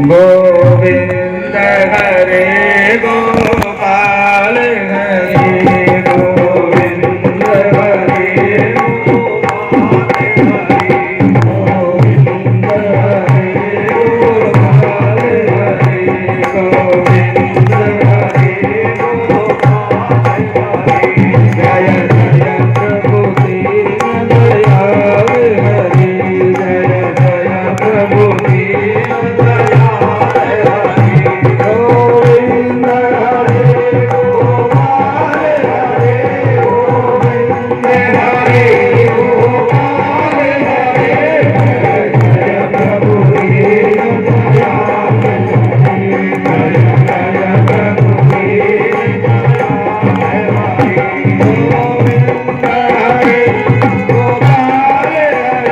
गोविंद हरे गोपाल हरे गोविंद हरे गोविंद हरे गोपाल हरे गोविंद हरे जय जय प्रभु दीन दयाल हरे जय जय प्रभु दीन दयाल हरे गोविंद हरे गोपाल हरे गोविंद हरे गोपाल हरे जय प्रभु दीन दयाल हरे जय जय प्रभु दीन दयाल हरे गोविंद हरे गोपाल हरे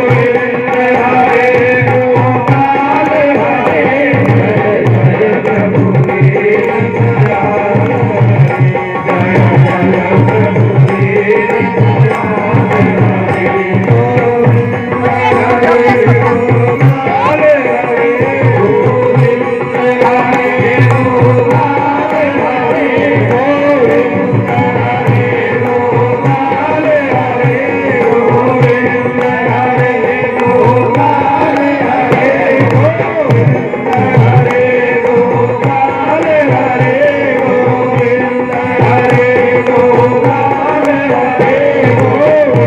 गोविंद हरे गोपाल हरे जय जय प्रभु दीन दयाल हरे जय जय प्रभु दीन दयाल हरे गोविंद हरे गोपाल हरे गोविंद हरे गोपाल हरे गोविंद हरे गोपाल हरे गोविंद हरे गोपाल हरे गोविंद हरे गोपाल हरे गोविंद हरे गोपाल हरे गोविंद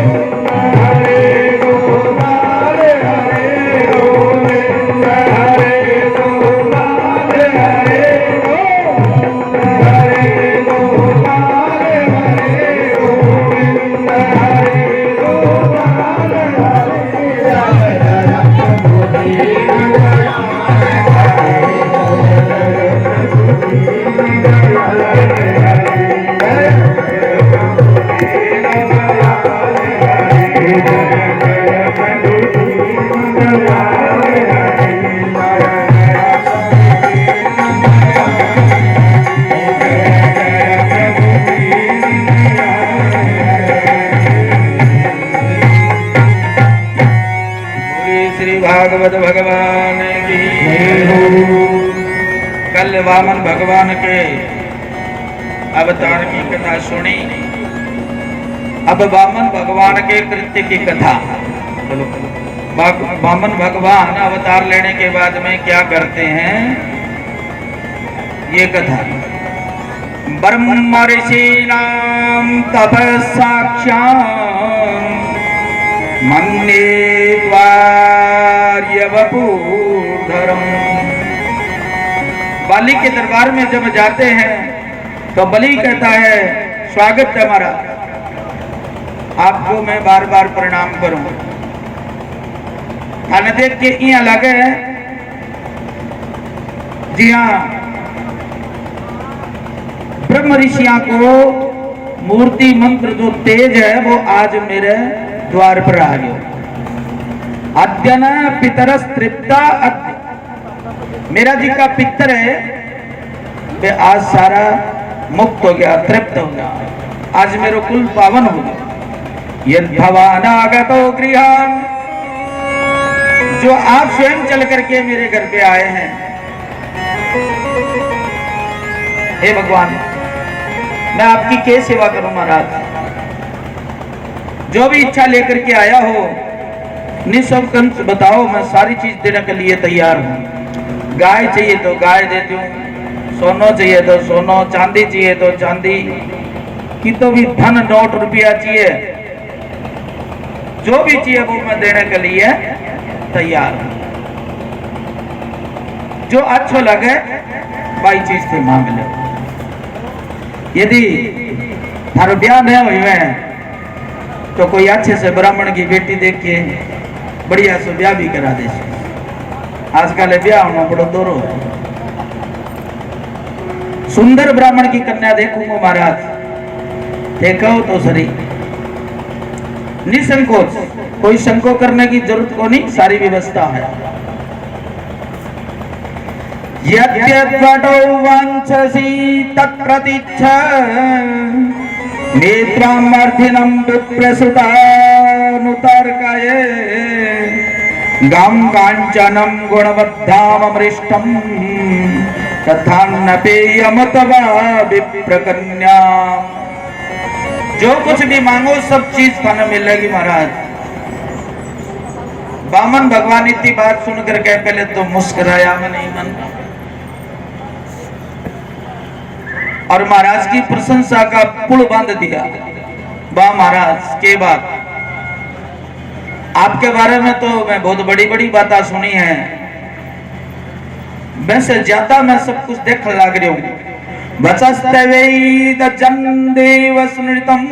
हरे गोपाल हरे गोविंद हरे गोपाल हरे गोविंद हरे गोपाल हरे गोविंद हरे गोपाल हरे जय जय प्रभु दीन दयाल हरे जय जय प्रभु दीन दयाल हरे जय जय प्रभु दीन दयाल हरे जय जय प्रभु दीन दयाल हरे जय श्री भागवत भगवान की कल वामन भगवान के अवतार की कथा सुनी। अब वामन भगवान के कृत्य की कथा। वामन भगवान अवतार लेने के बाद में क्या करते हैं, ये कथा। ब्रह्म ऋषीणां तपस्साक्षात् मन्ये वार्यवपूर्धरम्। बलि के दरबार में जब जाते हैं तो बलि कहता है, स्वागत है हमारा, आपको मैं बार बार प्रणाम करूं। थाने देख के यहाँ लगे, जी हाँ, ब्रह्म ऋषियों को मूर्ति मंत्र जो तेज है वो आज मेरे द्वार पर आ गया। अद्यन पितरस तृप्ता, मेरा जी का पितर है वे आज सारा मुक्त हो गया, तृप्त हो गया, आज मेरा कुल पावन हो गया। यद भवान आगतो गृहान, जो आप स्वयं चल करके मेरे घर पे आए हैं, हे भगवान मैं आपकी क्या सेवा करूं महाराज। जो भी इच्छा लेकर के आया हो निःसंकोच बताओ, मैं सारी चीज देने के लिए तैयार हूं। गाय चाहिए तो गाय देती हूँ, सोना चाहिए तो सोना, चांदी चाहिए तो चांदी की, तो भी धन नोट रुपया चाहिए, जो भी चाहिए वो मैं देने के लिए तैयार हूं। जो अच्छा लगे भाई चीज से मांग लो। यदि थारो ब्याह नहीं हुए तो कोई अच्छे से ब्राह्मण की बेटी देख के बढ़िया से ब्याह भी करा दे। आजकल ब्याह होना बड़ो दोरो है। सुंदर ब्राह्मण की कन्या देखूंगा महाराज, देखो तो सही, निसंकोच, कोई संकोच करने की जरूरत को नहीं, सारी व्यवस्था है। यद्यद्वटो वाञ्छसि तत्प्रतीच्छ नेत्रामर्थिनं विप्रसुतानुतर्कये गम कांचनम गुणवद्धामृष्टम तथा न पेयमतवा विप्रकन्या। जो कुछ भी मांगो सब चीज थाने मिलेगी महाराज। बामन भगवान इतनी बात सुनकर कह पहले तो मुस्कुराया मैं नहीं मन, और महाराज की प्रशंसा का पुल बांध दिया। वाह महाराज के बात, आपके बारे में तो मैं बहुत बड़ी बड़ी बातें सुनी है, वैसे ज्यादा मैं सब कुछ देखने लग रही हूँ। वचस्ते वेद जन्देव स्मृतम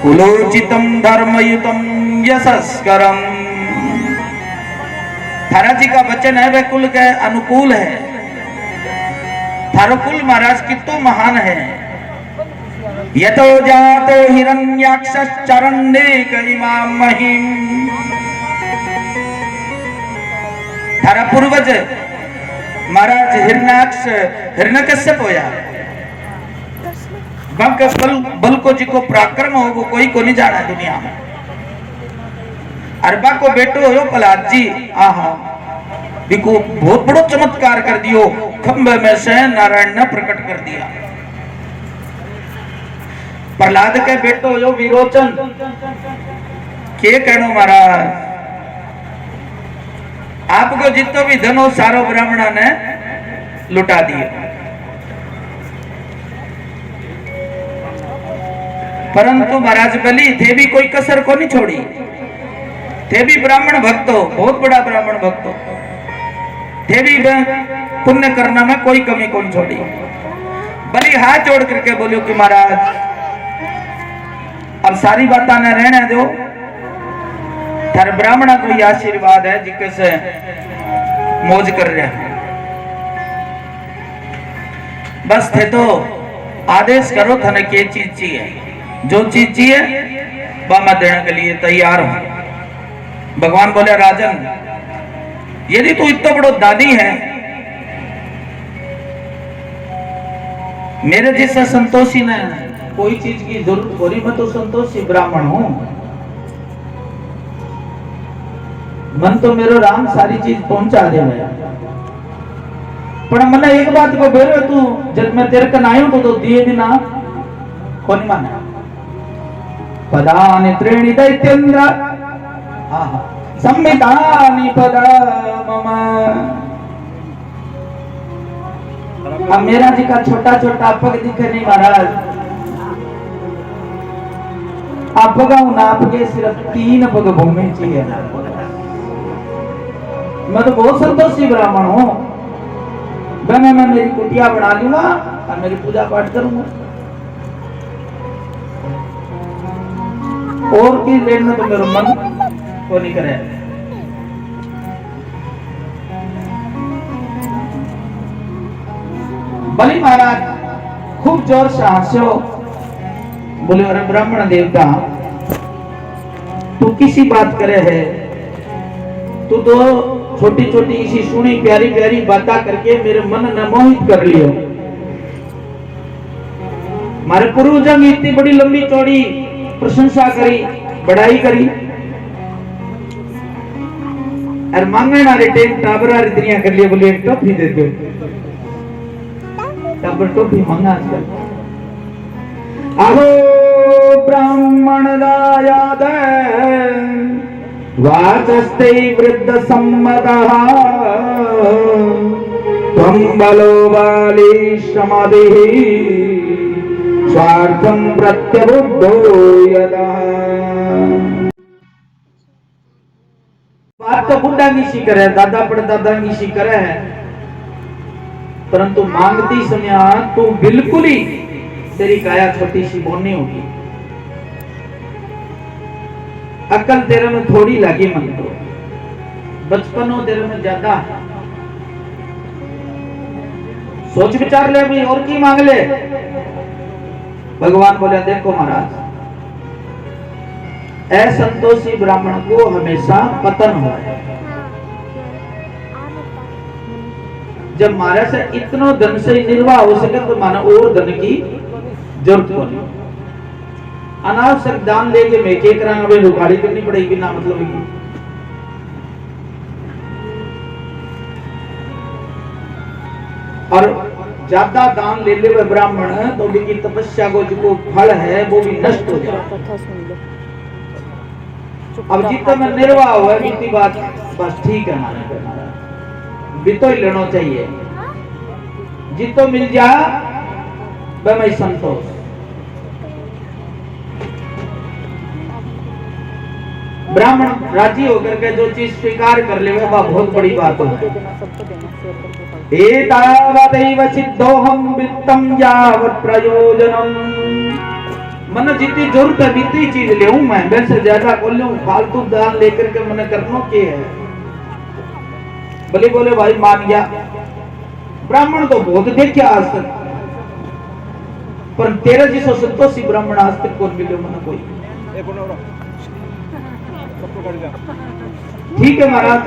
कुलोचितम धर्मयुतम यशस्करम। थारा जी का वचन है वह कुल के अनुकूल है। थारो कुल महाराज कितो महान है। यतो जातो हिरण्याक्षश्च चरण्येक इमाम महिम। थारा पूर्वज महाराज हिरण्याक्ष हिरण्यकश्यप होया। बल को जिको पराक्रम हो वो कोई को नहीं जाना दुनिया में। अरबा को बेटो हो प्रहलाद जी, आहा बिको बहुत बड़ो चमत्कार कर दियो। खंबे में से नारायण ने प्रकट कर दिया। प्रहलाद के बेटो हो विरोचन के कहनो महाराज, आपको जितो भी धन हो सारो ब्राह्मणा ने लुटा दिए। परंतु महाराज बलि थे भी कोई कसर को नहीं छोड़ी। थे भी ब्राह्मण भक्त हो, बहुत बड़ा ब्राह्मण भक्त हो, थे भी पुण्य करना में कोई कमी कौन छोड़ी। बलि हाथ जोड़ करके बोलियो कि महाराज अब सारी बातें न रहने दो। थारे ब्राह्मणा को यह आशीर्वाद है जिके से मौज कर रहे हैं। बस थे तो आदेश करो थाने के चीज चाहिए, जो चीज चाहिए वह मैं देने के लिए तैयार हूं। भगवान बोले राजन यदि तू इतना बड़ो दानी है, मेरे जैसा संतोषी न कोई चीज की जरूरत हो रही, मैं तो संतोषी ब्राह्मण हूं। मन तो मेरो राम सारी चीज पहुंचा दे। पर मैंने एक बात को बेरो तू जब मैं तेरे कन आयो तो दिए बिना कौन माने। पदानि त्रीणि दैत्येन्द्र संमितानि पदा मम। अब मेरा जी का छोटा छोटा पग दिखे नहीं महाराज। आप पगाऊ ना आपके सिर्फ 3 पग भूमि चाहिए। मैं तो बहुत संतोषी ब्राह्मण हूं। मैं मेरी कुटिया बना लूंगा और मेरी पूजा पाठ करूंगा। और भी लेने तो मेरा मन को नहीं करे। बलि महाराज खूब जोर से हंसो। बोले अरे ब्राह्मण देवता तू किसी बात करे है, तू तो छोटी छोटी इसी सुनी प्यारी प्यारी बातें करके मेरे मन ने मोहित कर लियो। मारे पूर्वजों ने इतनी बड़ी लंबी चौड़ी प्रशंसा करी, बढ़ाई करी, और मांगने वाले टेम टाबरा रिद्रियां कर लिए। बोले एक टोपी दे दो। टाबर टोपी मांगा आजकल। आहो ब्राह्मण दायाद वाचस्ते वृद्ध सम्मतः त्वं बलो बाली श्रमदिः स्वार्थं प्रत्यबुद्धो यदा। बात तो बुढ़ा की करे, दादा परदादा की करे है, परंतु मांगती समय तू बिल्कुल ही तेरी काया छोटी सी बोनी होगी। अकल तेरे में थोड़ी लगी, मन तो बचपन हो तेरे में ज्यादा। सोच विचार ले भाई और की मांग ले। भगवान बोले देखो महाराज असंतोषी ब्राह्मण को हमेशा पतन हो। जब मारे से इतना धन से निर्वाह हो सके तो माना और धन की जरूरत नहीं। अनावश्यक दान लेके मैं के करांगा, रुखाड़ी करनी पड़ेगी बिना मतलब की। और ज्यादा दान ले ले ब्राह्मण तो उनकी तपस्या को जो फल है वो भी नष्ट हो जाए। अब जितना में निर्वाह हुआ बीती बात बस ठीक है हमारे बीतो ही लेना चाहिए, जितो मिल जा वह मैं संतोष। ब्राह्मण राजी होकर के जो चीज स्वीकार कर ले वह बहुत बड़ी बात है। एतावदैव सिद्धोहम वित्तम यावत् प्रयोजनम, मन जितनी जरूरत है बीती चीज ले मैं, वैसे ज्यादा बोल लूं फालतू दान लेकर के मन करना क्या है। भले बोले भाई मान गया, ब्राह्मण तो बहुत देखे आज तक, पर तेरा जिसो संतोषी ब्राह्मण आज तक कौन मिले मन कोई। ठीक है महाराज,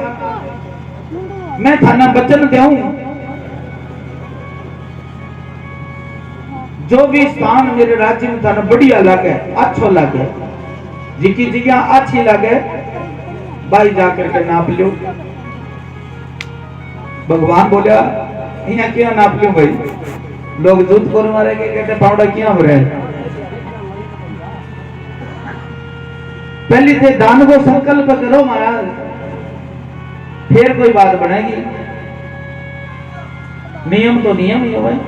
मैं थाना वचन देऊं जो भी स्थान मेरे राज्य में थाना बढ़िया लगे, अच्छा लगे, जिकी जगह अच्छी लगे भाई जाकर के नाप लो। भगवान बोला यहाँ क्यों नाप लो भाई, लोग जूत को मारेंगे, कहते पावड़ा क्यों हो रहे। पहले थे दान को संकल्प करो महाराज, फिर कोई बात बनेगी। नियम तो नियम ही है भाई,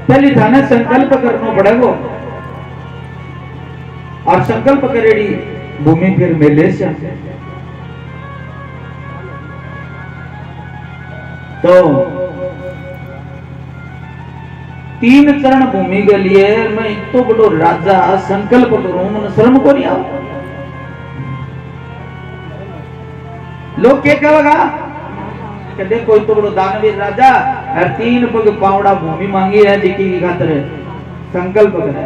पहले थाने संकल्प करना पड़ेगा, और संकल्प करेगी भूमि फिर मेले से। तो 3 चरण भूमि के लिए मैं इतो बड़ो राजा संकल्प करूं, मन शर्म को नहीं आओ। लोग क्या कहेगा कि देखो इतो बड़ो दानवीर राजा और 3 पग पावड़ा भूमि मांगी है जिकी की खातिर संकल्प करे।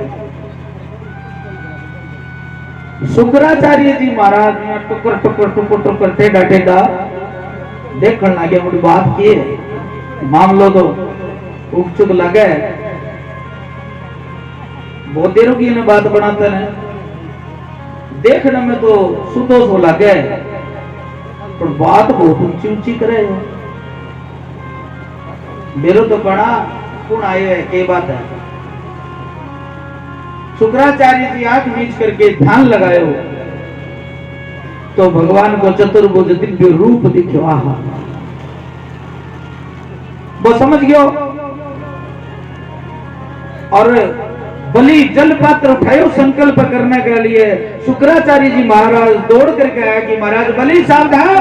शुक्राचार्य जी महाराज ने टुकर टुकर टुकर टुकर टेढ़ा टेढ़ा देखने लगे, मुझे बात की है मामलो तो उग चुक लगे, बहुत देरों की इन्हें बात बनाते हैं, देखने में तो सुदोष हो लगे पर बात बहुत ऊंची ऊंची करे हो। मेरे तो बड़ा कौन आए है के बात है। शुक्राचार्य जी आंख मीच करके ध्यान लगाए हो तो भगवान को चतुर्भुज दिव्य रूप दिखो। आहा, वो समझ गयो और बलि जल पात्र उठायो संकल्प करने के लिए। शुक्राचार्य जी महाराज दौड़ करके आया कि महाराज बलि सावधान,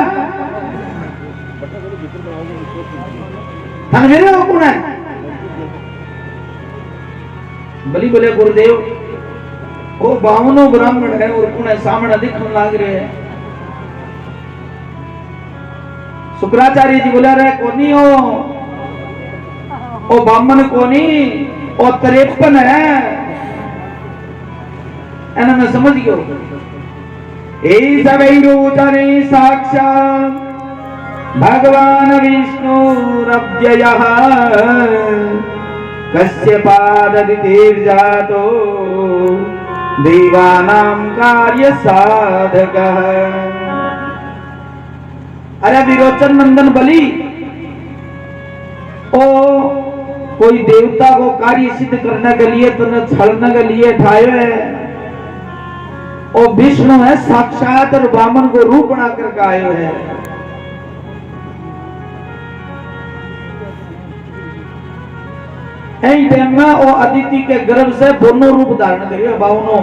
मेरे वो कौन है। बलि बोले गुरुदेव वो 52 ब्राह्मण है और कौन है सामने दिखने लग रहे हैं। शुक्राचार्य जी बोला रहे कोनी हो ओ ब्राह्मण कोनी ओ 53 है, एना मैं समझ गयो। ए सवै रोचने साक्षात भगवान विष्णु रव्ययः कश्यपाददितिर्जातो देवानां कार्य साधकः। अरे विरोचन नंदन बलि ओ कोई देवता को कार्य सिद्ध करने के लिए तने छलने के लिए ठाए है, ओ विष्णु है साक्षात और वामन को रूप बना करके आए हैं। टाइम में वो अदिति के गर्भ से दोनों रूप धारण करिए 52।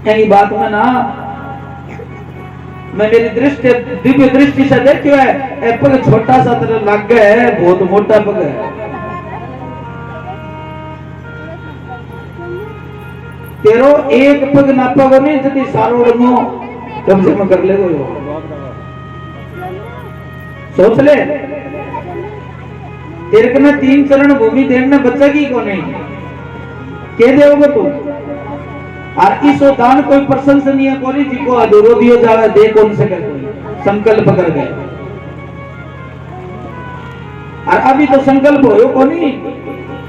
यही बात में ना मैं मेरी दृष्टि दिव्य दृष्टि से देखियो है, ए पग छोटा सा तरह लग गया है, बहुत मोटा पग है। तेरो एक पग ना पग नहीं जति सारो रंगो कब्जे में कर ले गो। सोच ले तेरे को 3 चरण भूमि देने बचेगी को नहीं, के देओगे तू। और इस दान कोई प्रशंसनीय कोनी जिको अधूरो दियो जावे दे कौन से कर कोई संकल्प कर गए। और अभी तो संकल्प होयो कोनी,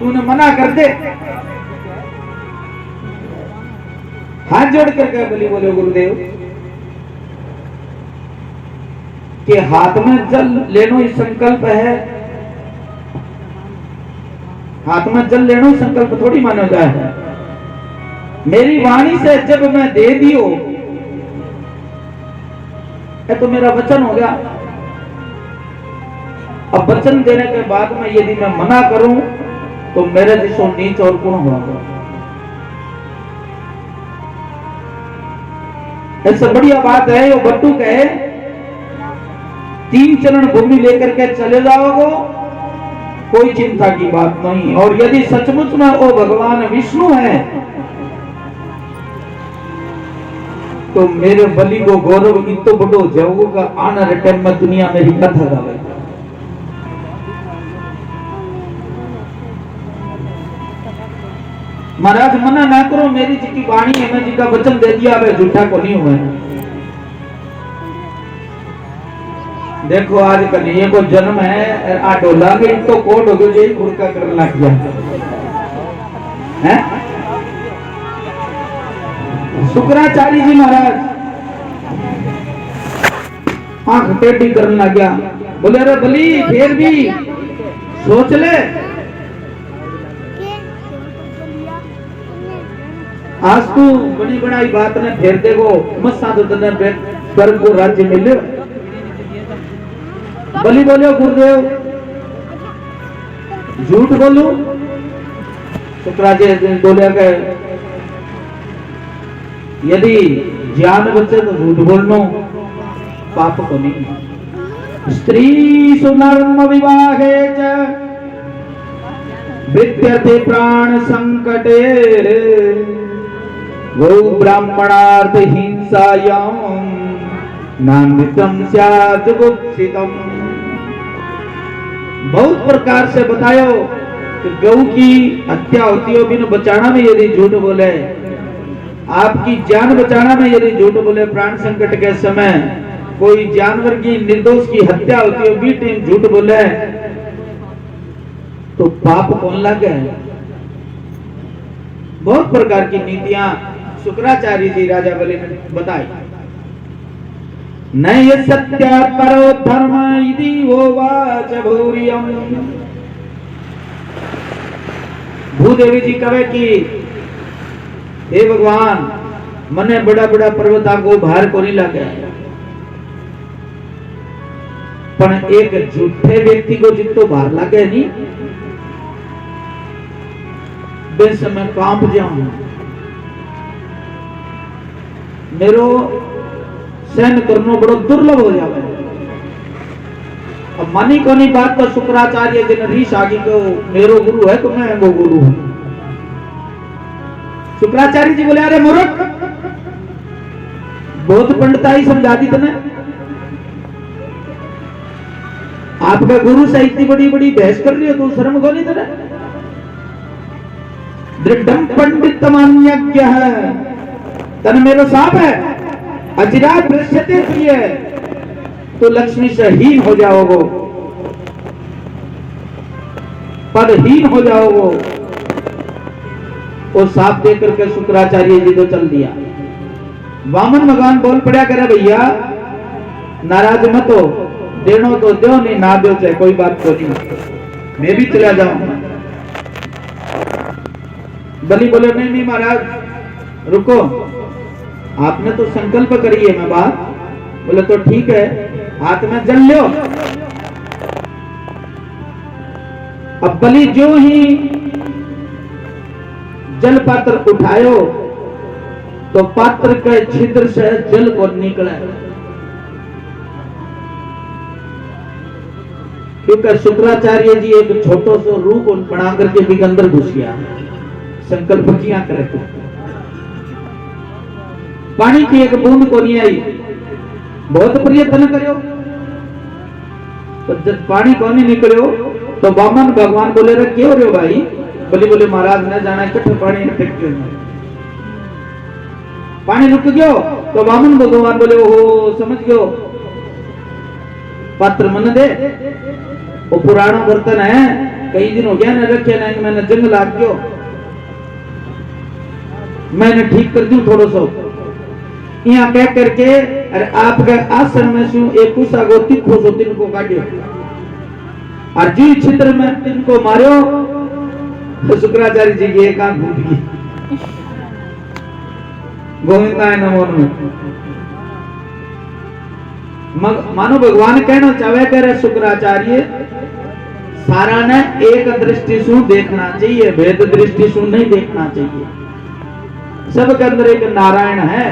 तूने मना कर दे। हाथ जोड़ करके बलि बोले गुरुदेव कि हाथ में जल लेनो ही संकल्प है, हाथ में जल लेनो ही संकल्प थोड़ी मानो जाए। मेरी वाणी से जब मैं दे दियो, ये तो मेरा वचन हो गया। अब वचन देने के बाद में यदि मैं मना करूं तो मेरे जैसो नीच और कौन होगा। ऐसा बढ़िया बात है, वो बट्टू कहे 3 चरण भूमि लेकर के चले जाओगे, कोई चिंता की बात नहीं। और यदि सचमुच में वो भगवान विष्णु है तो मेरे बलि को गौरव इतो बड़ो जाओगा आना रिटर्न में दुनिया में ही कथा गावे। महाराज मना ना करो, मेरी जी की वाणी है, मैं जी का वचन दे दिया, अब झूठा को नहीं हुआ। देखो आज कन्हैया को जन्म है, आ डोला के तो कोट हो गयो, यही खुरका करने लग गया है। शुक्राचार्य जी महाराज आंख टेढ़ी करने लग गया, बोले अरे बली फिर भी सोच ले, आज तू बड़ी बड़ी बात ने फेर देगो, मस्सा तो तने स्वर्ग को राज्य मिले। बलि बोलो गुरुदेव झूठ बोलू, शुक्राचार्य बोले के यदि ज्ञान बचे तो झूठ बोलनो पाप को नहीं। स्त्री सुनर्म विवाहे च विद्यते प्राण संकटे, गो ब्राह्मणार्थ हिंसायां नान्वितम स्यात् गुप्सितम। बहुत प्रकार से बतायो कि गौ की हत्या होती है बिन बचाना में यदि झूठ बोले, आपकी जान बचाना में यदि झूठ बोले, प्राण संकट के समय कोई जानवर की निर्दोष की हत्या होती है भी टाइम झूठ बोले तो पाप कौन लगे। बहुत प्रकार की नीतियां शुक्राचार्य जी राजा बलि ने बताई। नय सत्य परो धर्म इति होवाच भूरियम। भूदेवी जी कहे कि हे भगवान मने बड़ा बड़ा पर्वता को भार को नहीं लगे, पर एक झूठे व्यक्ति को जितो भार लगे नहीं, बस मैं कांप जाऊं, मेरो सहन करनो बड़ो दुर्लभ हो जावे। अब मानी कोनी बात तो शुक्राचार्य जी ने रीस आगे को मेरो गुरु है तो मैं वो गुरु हूं। शुक्राचार्य जी बोले अरे मूर्ख, बहुत पंडिताई समझा दी तने, आपका गुरु से इतनी बड़ी बड़ी बहस कर रही हो, तू शर्म को नहीं तेरे। दृढ़ पंडित मान्यज्ञ है, तन मेरो साप है, अचिरात दृश्यते प्रिय, तो लक्ष्मी से हीन हो जाओगे, पदहीन हो जाओगे। वो साप दे करके शुक्राचार्य जी तो चल दिया। वामन भगवान बोल पड़ा करे भैया नाराज मत हो, देनो तो दो, नहीं ना दो चाहे कोई बात तो नहीं, मैं भी चला जाऊंगा। बलि बोले नहीं नहीं महाराज रुको, आपने तो संकल्प करी है मैं बात। बोले तो ठीक है, हाथ में जल लो। अब बलि जो ही जल पात्र उठायो तो पात्र के छिद्र से जल को निकला, क्योंकि शुक्राचार्य जी एक छोटो सो रूप बना करके भी अंदर घुस गया। संकल्प किया करे तो पानी की एक बूंद को नहीं आई, बहुत प्रयत्न करो तो जब पानी को नहीं निकलो तो वामन भगवान बोले रे क्यों रे भाई। बोले बोले महाराज ने जाना कट्ठे पानी अटक गयो, पानी रुक गयो। तो वामन भगवान बोले ओहो समझ गयो, पात्र मन दे, वो पुराना बर्तन है, कई दिन हो गया न रखे ना, मैंने जंग लाग गयो, मैंने ठीक कर दूं थोड़ा सा। यहाँ कह करके अरे आपके आश्रम में सु एक कुसा को तिखो सो तिनको काटियो और जी छित्र में तिनको मारियो तो शुक्राचार्य जी की एक आंख फूट गई। गोविंदाय नमो नमः। मानो भगवान कहना चाहे करे शुक्राचार्य सारा ने एक दृष्टि से देखना चाहिए, भेद दृष्टि से नहीं देखना चाहिए। सबके अंदर एक नारायण है,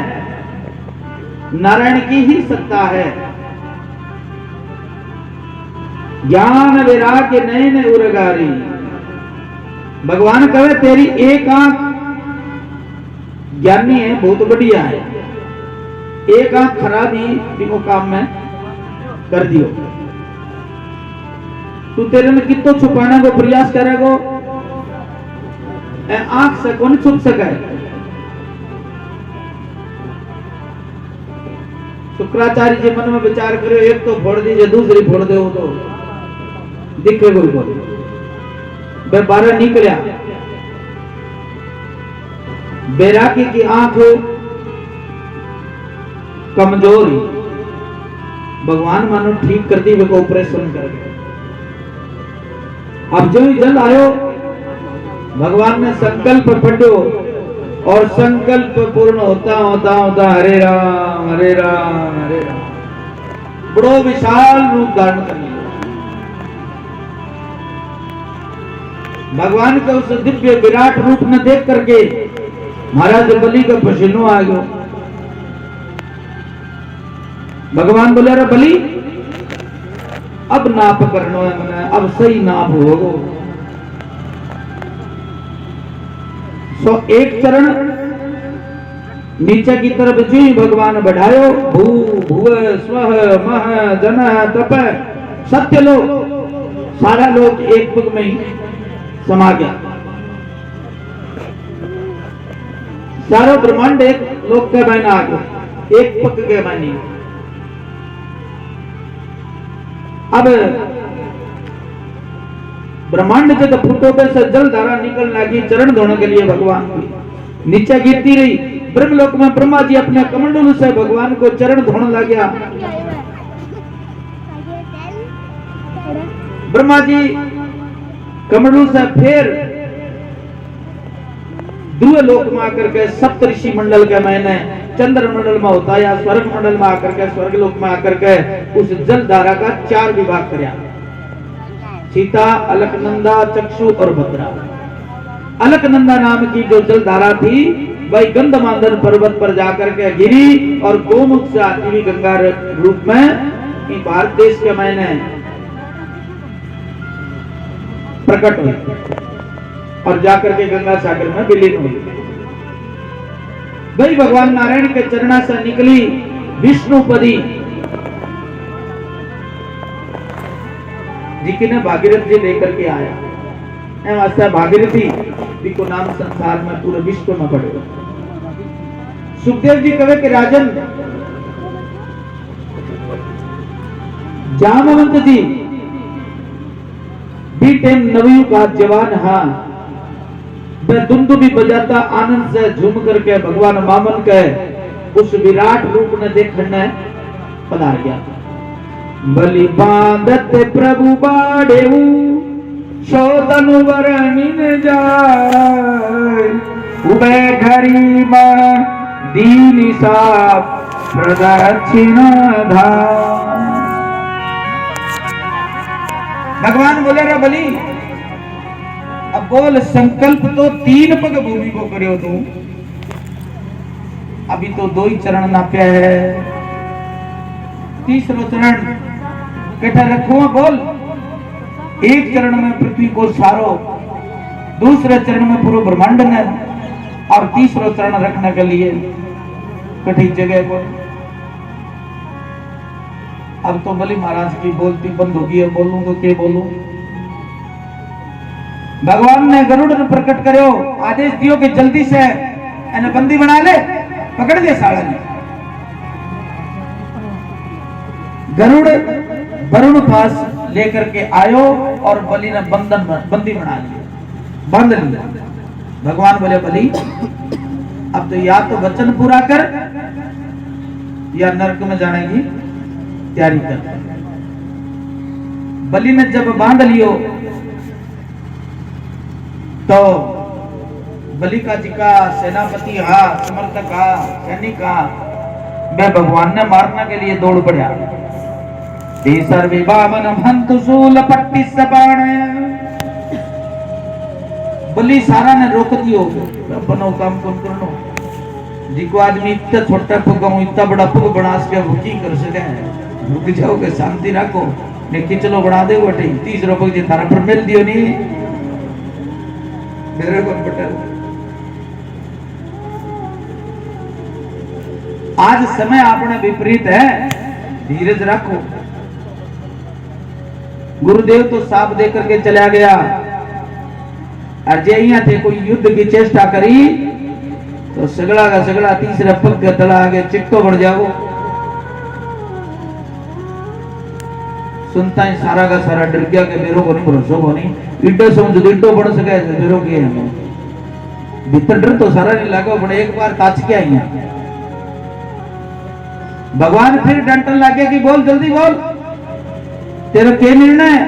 नारायण की ही सत्ता है। ज्ञान वैराग्य नयन उरगारी, भगवान कहे तेरी एक आंख ज्ञानी है, बहुत बढ़िया है, एक आंख खराब ही तीनों काम में कर दियो। तू तेरे में कितो छुपाने को प्रयास करेगो, आंख से कौन छुप सके। शुक्राचार्य जी मन में विचार करो, एक तो फोड़ दीजिए, दूसरी फोड़ दे तो दिखे गुरु को। वे बारह निकलिया, बैरागी की आंख कमजोर, भगवान मानो ठीक कर दी, वे को ऑपरेशन कर। अब जो ही जल आयो, भगवान ने संकल्प पढ़ो और संकल्प पूर्ण होता होता होता हरे राम हरे राम हरे राम, बड़ो विशाल रूप धारण कर लिया। भगवान के उस दिव्य विराट रूप में देख करके महाराज बलि का पसीनो आ गयो। भगवान बोले अरे बलि अब नाप करना है मैंने, अब सही नाप होगो। सो एक चरण नीचे की तरफ जो ही भगवान बढ़ायो, भू भुव स्वह मह जन तप सत्य लोग, सारा लोग एक पग में ही समा गया। सारा ब्रह्मांड एक लोक के बहना आ गया, एक पग के बहनी। अब ब्रह्मांड जब फुटों से जल धारा निकल लगी चरण धोने के लिए भगवान की, नीचे गिरती रही। ब्रह्मलोक में ब्रह्मा जी अपने कमंडलू से भगवान को चरण धोने लगा। ब्रह्मा जी कमंडलू से फिर ध्रुव लोक में आकर के सप्तऋषि मंडल के मैंने चंद्र मंडल में होता या स्वर्ग मंडल में आकर के स्वर्ग लोक में आकर के उस जल धारा का 4 विभाग करया। सीता, अलकनंदा, चक्षु और भद्रा। अलकनंदा नाम की जो जल धारा थी वही गंधमादन पर्वत पर जाकर के गिरी और गोमुख से आती हुई गंगा रूप में भारत देश के मैंने प्रकट हुई और जाकर के गंगा सागर में विलीन हुई। वही भगवान नारायण के चरणा से निकली विष्णुपदी जी की ने भागीरथ जी लेकर के आया। ऐसा भागीरथी को नाम संसार में पूरे विश्व में बढ़ेगा। सुखदेव जी कहे कि राजन जामवंत जी भी टाइम नवयुग का जवान, हाँ वह दुंदुभी बजाता आनंद से झूम करके भगवान वामन के उस विराट रूप ने देखने पधार गया। बलि बांधत प्रभु बाड़ेऊ शोधनु वरनिन जाय, उबे घरी मां दीनी साप प्रदक्षिण धाम। भगवान बोले रे बलि अब बोल संकल्प तो 3 पग भूमि को करियो तू, अभी तो 2 ही चरण नाप्या है, तीसरो चरण कटा रखो। बोल एक चरण में पृथ्वी को सारो, दूसरे चरण में पूरा ब्रह्मांड ने, और तीसरो चरण रखने के लिए कठी जगह को। अब तो बलि महाराज की बोलती बंद होगी है, बोलूं तो क्या बोलूं। भगवान ने गरुड़ प्रकट करो, आदेश दियो कि जल्दी से इन्हें बंदी बना ले, पकड़ दे साला ने। गरुड़ वरुण पास लेकर के आयो और बलि ने बंदी बना लिया, बांध लिया। भगवान बोले बलि अब तो या तो वचन पूरा कर या नरक में जाने की तैयारी कर। बलि ने जब बांध लियो तो बलिका जी का सेनापति हा, समर्थक हा, सैनिक हा, मैं भगवान ने मारने के लिए दौड़ पड़ा। सर्वे बामन हंत शूल पट्टी सबाण, बलि सारा ने रोक दियो, बनो काम कौन करनो, जिको आदमी इतना छोटा पगाऊं इतना बड़ा पग बना सके वो की कर सके, रुक जाओ के शांति रखो, ने चलो बना दे बटे 30 रुपए जी तारा पर मिल दियो नहीं मेरे को बटा। आज समय आपने विपरीत है, धीरज रखो। गुरुदेव तो साफ दे करके चला गया, और जे यहाँ थे कोई युद्ध की चेष्टा करी तो सगड़ा का सगड़ा तीसरा पग तला आगे चिट्टो बढ़ जाओ। सुनता ही सारा का सारा डर गया कि मेरे को नहीं भरोसा को नहीं, इड्डो समझ इड्डो बन सके मेरे के भीतर डर तो सारा नहीं लगा, बड़े एक बार ताच के आई। भगवान फिर डंटन लगे कि बोल जल्दी बोल, तेरा क्या निर्णय है?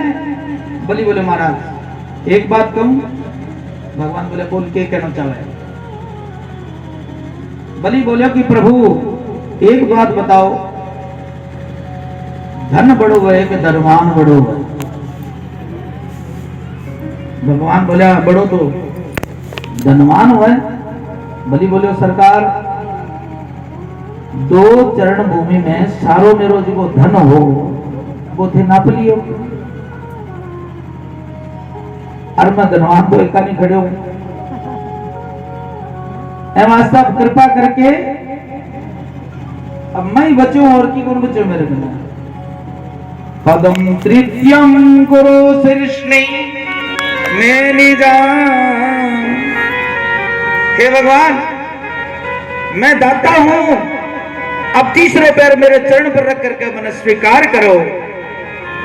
बलि बोले महाराज एक बात कहूं। भगवान बोले बोल के कहना चाह रहे। बलि बोले कि प्रभु एक बात बताओ, धन बड़ो है कि धनवान बड़ो है? भगवान बोला बड़ो तो धनवान हुआ। बलि बोले सरकार 2 चरण भूमि में सारो मेरो जो धन हो वो थे नाप लियो, और मैं धनवान तो एका नहीं खड़े हो। सब कृपा करके अब मैं ही बचूं और की कौन बचो मेरे बिना। पदम तृतीयम गुरु शीर्ष्णि मैं निजान। हे भगवान मैं दाता हूं, अब तीसरे पैर मेरे चरण पर रख करके मैंने स्वीकार करो।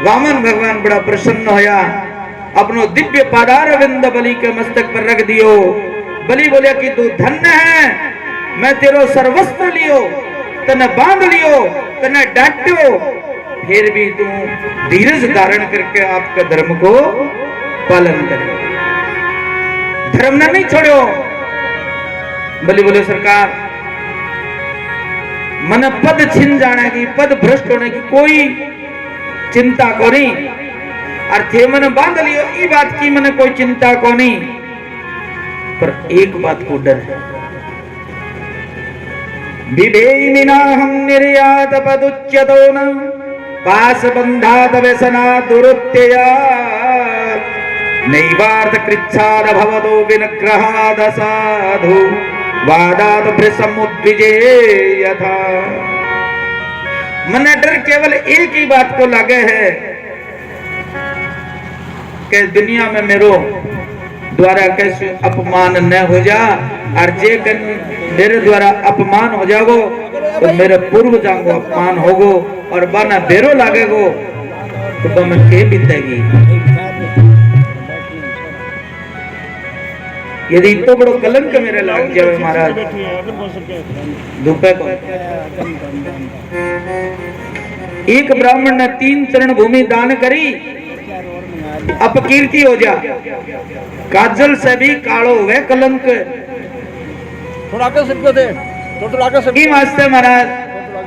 वामन भगवान बड़ा प्रसन्न होया, अपनो दिव्य पादार विंद बलि के मस्तक पर रख दियो। बलि बोले कि तू धन्य है, मैं तेरो सर्वस्व लियो, तने बांध लियो, तने डांट्यो, फिर भी तू धीरज धारण करके आपका धर्म को पालन करे, धर्म ने नहीं छोड़ो। बलि बोले सरकार मन पद छिन जाने की, पद भ्रष्ट होने की कोई चिंता को नहीं, और थे मन बांध लियो ई बात की मन कोई चिंता को नहीं, पर एक बात को डर है। विभेमिना हम निर्यात पदुच्यतो न पास बंधात व्यसना दुरुत्यया नैवार्थ कृच्छाद भवतो विनग्रहाद साधु वादात भृसमुद्विजे यथा। मन डर केवल एक ही बात को लगे है कि दुनिया में मेरो द्वारा कैसे अपमान न हो जा, और जे मेरे द्वारा अपमान हो जागो तो मेरे पूर्व जागो अपमान होगो, और बाना बेरो लागेगो तो मैं के बीतेगी। यदि तो बड़ो कलंक मेरे लाग जाए महाराज धूपे को। एक ब्राह्मण ने 3 चरण भूमि दान करी, अपकीर्ति हो जा, काजल से भी कालो हुए कलंक। थोड़ा आगे सकते थे, थोड़ा आगे सकते वास्ते महाराज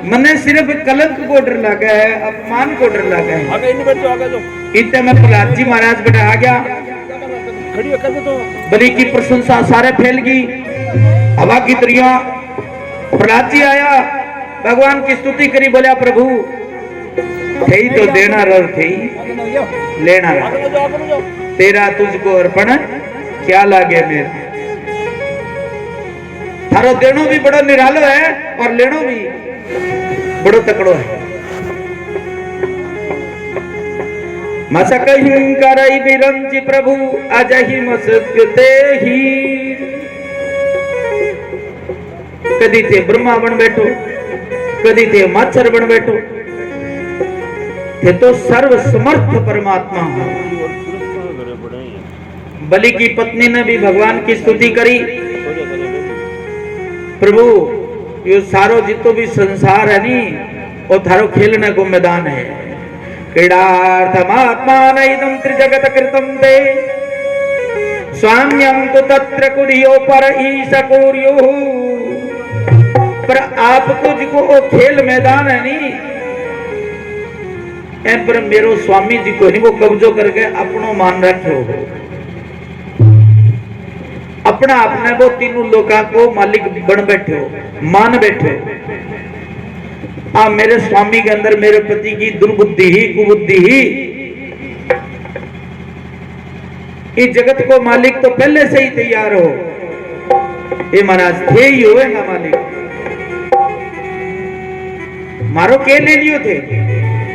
मने सिर्फ कलंक को डर लगा है, अपमान को डर लगा है। आगे इन बैठो, आगे जो इतने में प्रहलाद जी महाराज बेटा आ गया, खड़ी होकर भी तो बलि की प्रशंसा सारे फैल गई, हवा की दरिया। प्रहलाद जी आया, भगवान की स्तुति करी, बोला प्रभु थई तो देना रह थई लेना रह, तेरा तुझको अर्पण क्या लागे मेरे। थारो देनो भी बड़ो निरालो है और लेनो भी बड़ो तकड़ो है। मसकहिं करई बिरंची प्रभु अजहि मसकते ही। कदी थे ब्रह्मा बन बैठो, कदी थे मच्छर बन बैठो, थे तो सर्व समर्थ परमात्मा। बलि की पत्नी ने भी भगवान की स्तुति करी, प्रभु यो सारो जितो भी संसार है नी वो थारो खेलने को मैदान है। क्रीडार्थमात्मान इदं त्रिजगत कृतं ते स्वाम्यं तु तत्र कुर्यो पर ईश कुर्यो। पर आपको जिको वो खेल मैदान है नी ए पर मेरो स्वामी जी को नहीं वो कब्जो करके अपनो मान रखो, अपना अपने वो तीनों लोका को मालिक बन बैठे हो, मान बैठे हो। आ मेरे स्वामी के अंदर मेरे पति की दुर्बुद्धि ही कुबुद्धि ही, इस जगत को मालिक तो पहले से ही तैयार हो। ये महाराज थे ही होएगा मालिक, मारो के ले लियो थे,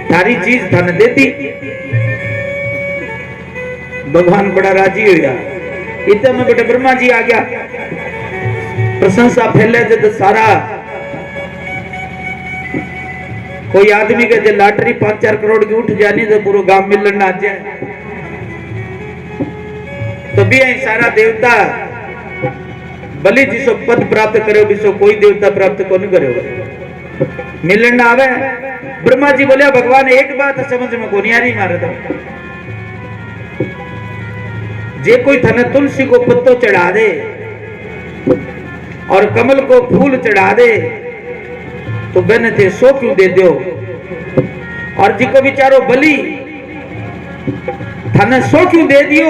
सारी चीज धन देती। भगवान बड़ा राजी हो गया। इतने में बेटे ब्रह्मा जी आ गया, प्रशंसा फैले जब सारा कोई आदमी के जो लॉटरी 5-4 करोड़ की उठ जानी तो पूरा गांव मिलन ना जाए, तो भी सारा देवता बलि जिसो पद प्राप्त करे बिसो कोई देवता प्राप्त को नहीं करे मिलन ना आवे। ब्रह्मा जी बोले भगवान एक बात समझ में को नहीं आ रही मारे तो, जे कोई थने तुलसी को पत्तो चढ़ा दे और कमल को फूल चढ़ा दे तो बहने थे 100 क्यों दे दो, और जिको बिचारो बलि थने 100 क्यों दे दियो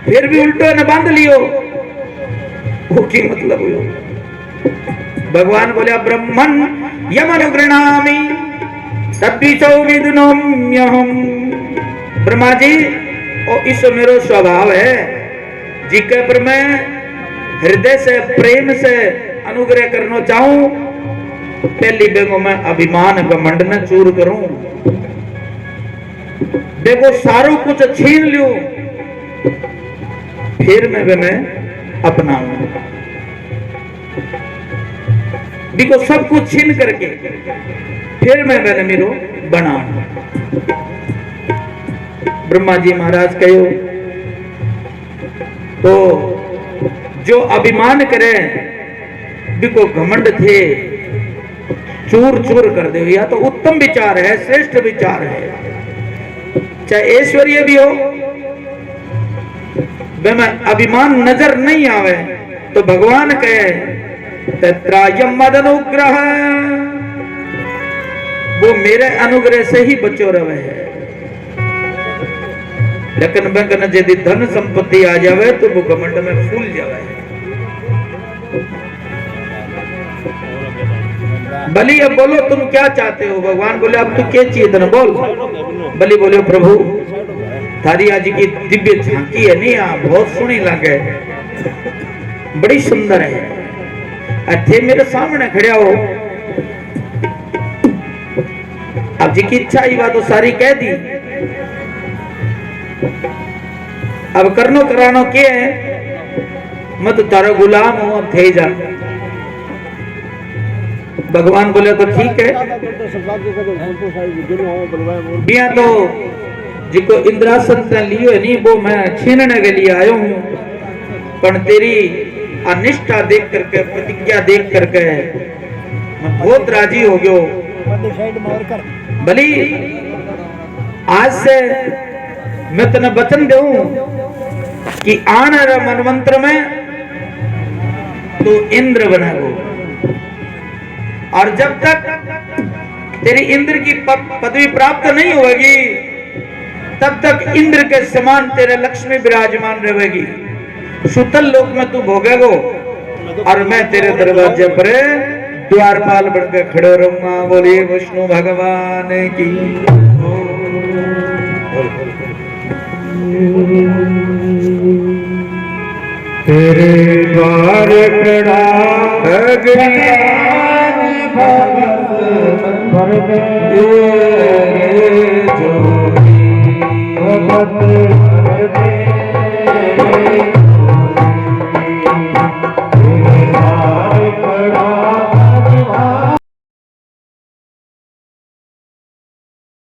फिर भी उल्टो न बांध लियो, वो की मतलब हुआ। भगवान बोले ब्रह्मन यमनुगृणामि तद्विचो विदुनोम्यहम्। ब्रह्मा जी और इस मेरो स्वभाव है जी के पर मैं हृदय से प्रेम से अनुग्रह करना चाहूं, पहली बेगो मैं अभिमान घमंड न चूर करूं, देखो सारो कुछ छीन लूं फिर मैं अपनाऊं, देखो सब कुछ छीन करके फिर मैंने मेरो बनाऊं। ब्रह्मा जी महाराज कहो तो जो अभिमान करे बिको घमंड थे चूर चूर कर दे, या तो उत्तम विचार है, श्रेष्ठ विचार है, चाहे ऐश्वर्य भी हो में अभिमान नजर नहीं आवे तो भगवान कहे तत्रायम मद अनुग्रह, वो मेरे अनुग्रह से ही बचो रहे है। लेकिन बैंक न यदि धन संपत्ति आ जावे तो वो घमंड में फूल जावे। बलि अब बोलो तुम क्या चाहते हो? भगवान बोले अब तू क्या चाहिए धन बोल। बलि बोले प्रभु थारी आज की दिव्य झांकी है नहीं बहुत सुनी लगे, बड़ी सुंदर है, अच्छे मेरे सामने खड़े हो, अब जी की इच्छा ही बात तो सारी कह दी, अब करनो करानो के है, मैं तो तारा गुलाम हूं, अब थे जा। भगवान बोले तो ठीक है, बिया तो जिको इंद्रासन लियो है नहीं वो मैं छीनने के लिए आयो हूं, पर तेरी अनिष्ठा देख करके प्रतिज्ञा देख करके मैं बहुत राजी हो गयो। भली आज से मैं तेने वचन दूं कि आने वाले मनवंतर में तो इंद्र बनेगो, और जब तक तेरी इंद्र की पदवी प्राप्त नहीं होगी तब तक इंद्र के समान तेरे लक्ष्मी विराजमान रहेगी, सुतल लोक में तू भोगेगो, और मैं तेरे दरवाजे पर द्वारपाल बनकर खड़े रहूंगा। बोलिए विष्णु भगवान की। तेरे द्वार खड़ा भगवान